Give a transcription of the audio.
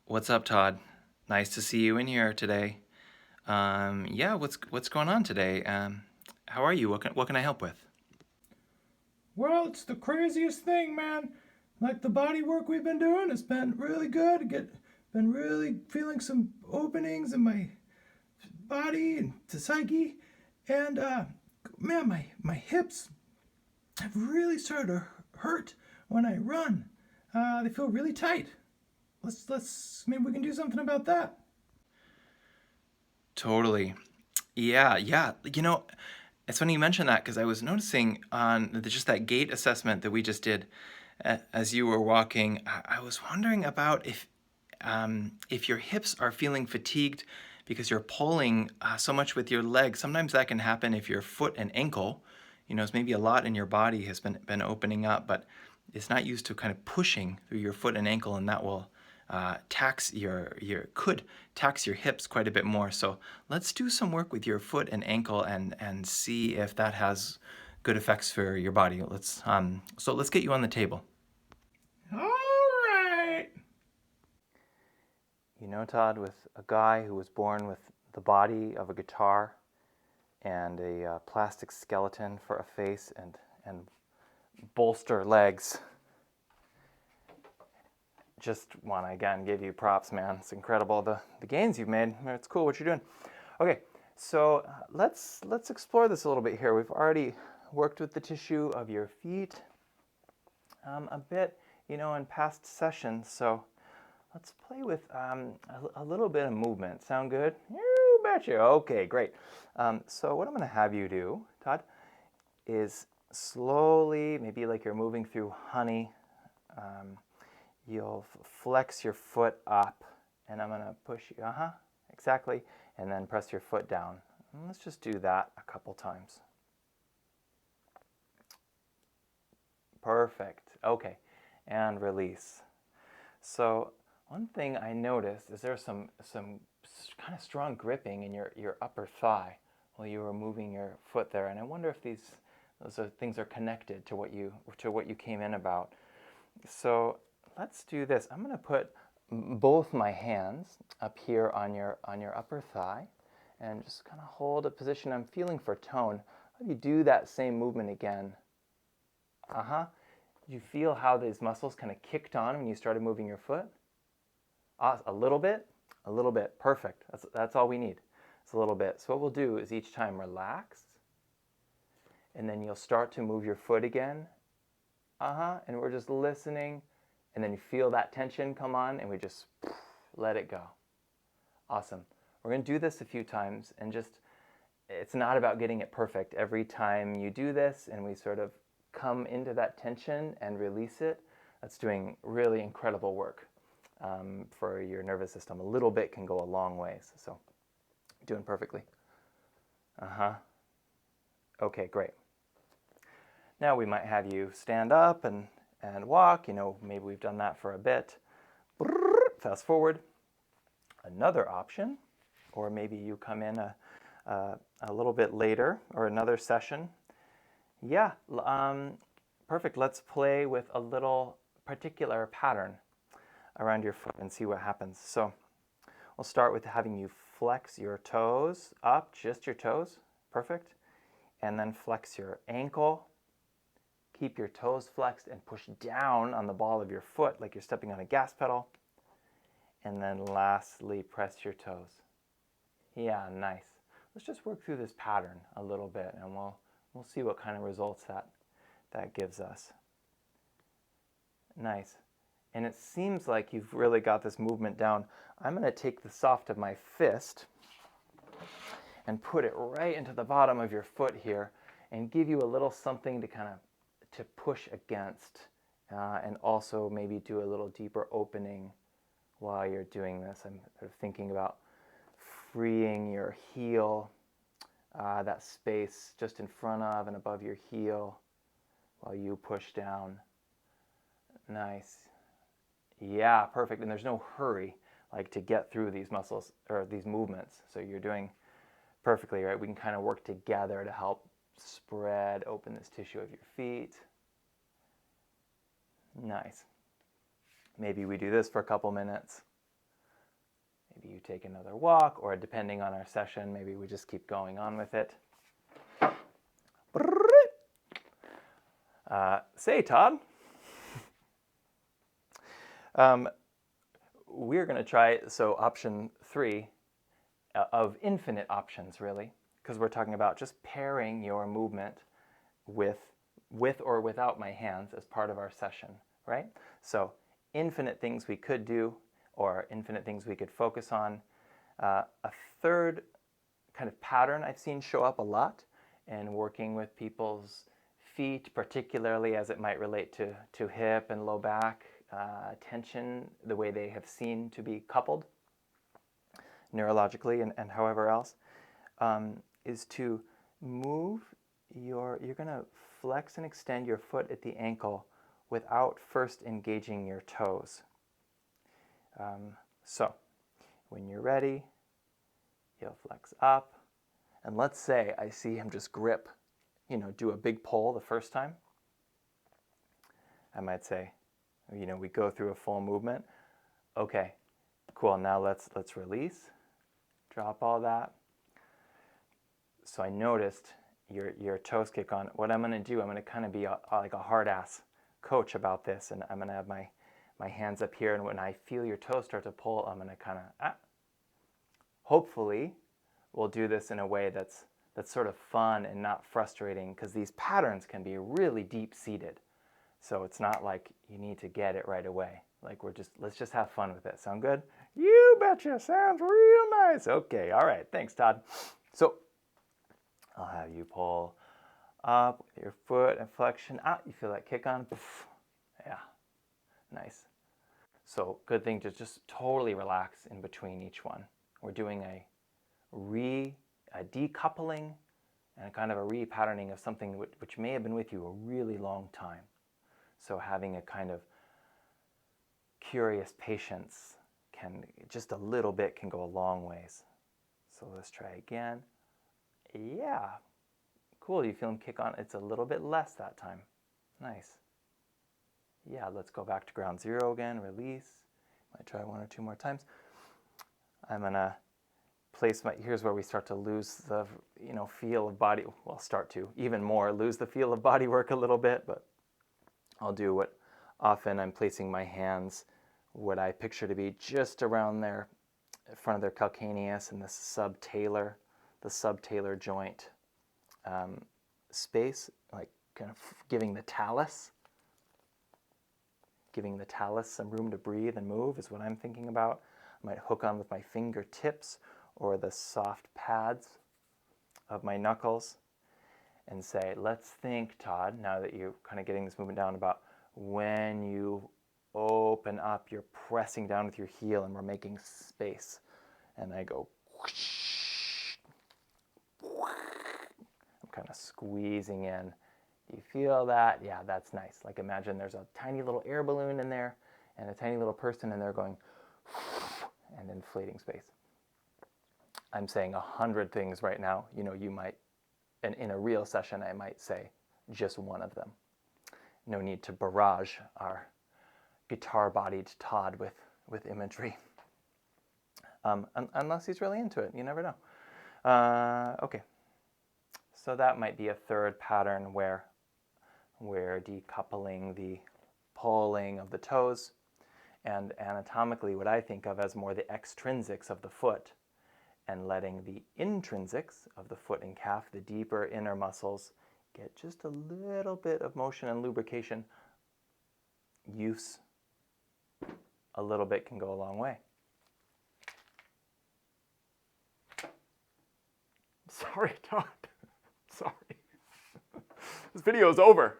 What's up, Todd? Nice to see you in here today. Yeah, what's going on today? How are you? What can I help with? Well, it's the craziest thing, man. Like the body work we've been doing has been really good. Been really feeling some openings in my body and the psyche, and man, my hips have really started to hurt when I run. They feel really tight. Let's maybe we can do something about that. Totally. Yeah. It's funny you mentioned that because I was noticing on just that gait assessment that we just did as you were walking. I was wondering about if your hips are feeling fatigued because you're pulling so much with your legs. Sometimes that can happen if your foot and ankle, it's maybe a lot in your body has been opening up, but it's not used to kind of pushing through your foot and ankle, and that will tax your could tax your hips quite a bit more. So let's do some work with your foot and ankle and see if that has good effects for your body. Let's get you on the table. All right. Todd, with a guy who was born with the body of a guitar and a plastic skeleton for a face and bolster legs. Just want to again give you props, man. It's incredible the gains you've made. It's cool what you're doing. Okay, so let's explore this a little bit here. We've already worked with the tissue of your feet a bit, in past sessions. So let's play with a little bit of movement. Sound good? You betcha. Okay, great. So what I'm going to have you do, Todd, is slowly, maybe like you're moving through honey, you'll flex your foot up, and I'm going to push you, exactly, and then press your foot down. And let's just do that a couple times. Perfect. Okay, and release. So one thing I noticed is there's some kind of strong gripping in your upper thigh while you were moving your foot there, and I wonder if those things are connected to what you came in about. So let's do this. I'm going to put both my hands up here on your upper thigh, and just kind of hold a position I'm feeling for tone. How do you do that same movement again? You feel how these muscles kind of kicked on when you started moving your foot? A little bit? A little bit. Perfect. That's all we need. It's a little bit. So what we'll do is each time relax, and then you'll start to move your foot again. And we're just listening, and then you feel that tension come on, and we just let it go. Awesome. We're going to do this a few times, and it's not about getting it perfect. Every time you do this and we sort of come into that tension and release it, that's doing really incredible work for your nervous system. A little bit can go a long ways. So, doing perfectly. Okay, great. Now we might have you stand up and walk. Maybe we've done that for a bit. Fast forward. Another option, or maybe you come in a little bit later or another session. Yeah, perfect. Let's play with a little particular pattern around your foot and see what happens. So we'll start with having you flex your toes up, just your toes. Perfect. And then flex your ankle. Keep your toes flexed and push down on the ball of your foot like you're stepping on a gas pedal. And then lastly, press your toes. Yeah, nice. Let's just work through this pattern a little bit, and we'll see what kind of results that gives us. Nice. And it seems like you've really got this movement down. I'm going to take the soft of my fist and put it right into the bottom of your foot here and give you a little something to push against, and also maybe do a little deeper opening while you're doing this. I'm sort of thinking about freeing your heel, that space just in front of and above your heel while you push down. Nice. Yeah, perfect. And there's no hurry to get through these muscles or these movements. So you're doing perfectly, right? We can kind of work together to help spread open this tissue of your feet. Nice. Maybe we do this for a couple minutes. Maybe you take another walk, or depending on our session, maybe we just keep going on with it. Say, Todd. We're going to try, so option 3 of infinite options, really, because we're talking about just pairing your movement with or without my hands as part of our session, right? So infinite things we could do, or infinite things we could focus on. A third kind of pattern I've seen show up a lot in working with people's feet, particularly as it might relate to hip and low back tension, the way they have seen to be coupled neurologically and however else, is to move you're going to flex and extend your foot at the ankle without first engaging your toes. So when you're ready, you'll flex up. And let's say I see him just grip, do a big pull the first time. I might say, we go through a full movement. Okay, cool, now let's release. Drop all that. So I noticed your toes kick on. What I'm going to do, I'm going to kind of be like a hard-ass coach about this, and I'm going to have my hands up here, and when I feel your toes start to pull, I'm going to kind of, hopefully, we'll do this in a way that's sort of fun and not frustrating, because these patterns can be really deep-seated. So it's not like you need to get it right away. Like let's just have fun with it. Sound good? You betcha, sounds real nice. Okay, all right, thanks, Todd. So I'll have you pull up with your foot and flexion out. You feel that kick on? Poof. Yeah, nice. So good thing to just totally relax in between each one. We're doing a decoupling and a kind of a repatterning of something which may have been with you a really long time. So having a kind of curious patience just a little bit can go a long ways. So let's try again. Yeah, cool, you feel him kick on. It's a little bit less that time. Nice. Yeah, let's go back to ground zero again, release. Might try 1 or 2 more times. I'm gonna place here's where we start to lose the, feel of body, well, start to even more lose the feel of body work a little bit, but I'll do what often I'm placing my hands, what I picture to be just around their, in front of their calcaneus and the subtalar joint space, like kind of giving the talus some room to breathe and move is what I'm thinking about. I might hook on with my fingertips or the soft pads of my knuckles and say, let's think, Todd, now that you're kind of getting this movement down, about when you open up, you're pressing down with your heel and we're making space. And I go, whoosh, I'm kind of squeezing in. Do you feel that? Yeah, that's nice. Like imagine there's a tiny little air balloon in there and a tiny little person in there going and inflating space. I'm saying 100 things right now. You might, and in a real session, I might say just one of them. No need to barrage our guitar-bodied Todd with imagery. Unless he's really into it. You never know. Okay. So that might be a third pattern where we're decoupling the pulling of the toes, and anatomically what I think of as more the extrinsics of the foot, and letting the intrinsics of the foot and calf, the deeper inner muscles, get just a little bit of motion and lubrication. Use a little bit can go a long way. Sorry, Todd. Sorry. This video is over.